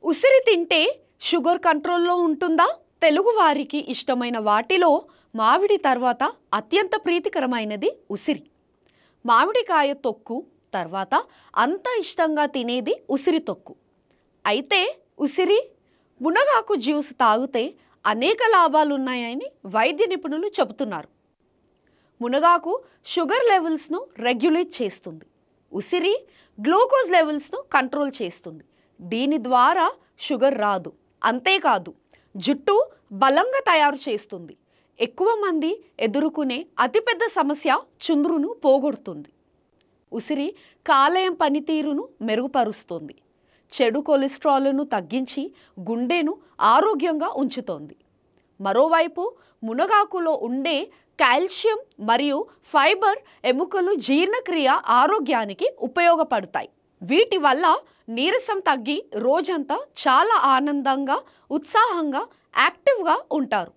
ఉసిరి తింటే షుగర్ కంట్రోల్లో ఉంటుందా? తెలుగువారికి ఇష్టమైన వాటిలో మామిడి తర్వాత అత్యంత ప్రీతికరమైనది ఉసిరి. మామిడికాయ తొక్కు తర్వాత అంత ఇష్టంగా తినేది ఉసిరి తొక్కు. అయితే ఉసిరి మునగాకు జ్యూస్ తాగితే అనేక లాభాలున్నాయని వైద్య నిపుణులు చెబుతున్నారు. మునగాకు షుగర్ లెవెల్స్ను రెగ్యులేట్ చేస్తుంది. ఉసిరి గ్లూకోజ్ లెవెల్స్ను కంట్రోల్ చేస్తుంది. దీని ద్వారా షుగర్ రాదు. అంతేకాదు జుట్టు బలంగా తయారు చేస్తుంది. ఎక్కువ మంది ఎదుర్కొనే అతిపెద్ద సమస్య చుండ్రును పోగొడుతుంది. ఉసిరి కాలేయం పనితీరును మెరుగుపరుస్తుంది. చెడు కొలెస్ట్రాల్ను తగ్గించి గుండెను ఆరోగ్యంగా ఉంచుతోంది. మరోవైపు మునగాకులో ఉండే కాల్షియం మరియు ఫైబర్ ఎముకలు జీర్ణక్రియ ఆరోగ్యానికి ఉపయోగపడతాయి. వీటి వల్ల నీరసం తగ్గి రోజంతా చాలా ఆనందంగా, ఉత్సాహంగా, యాక్టివ్గా ఉంటారు.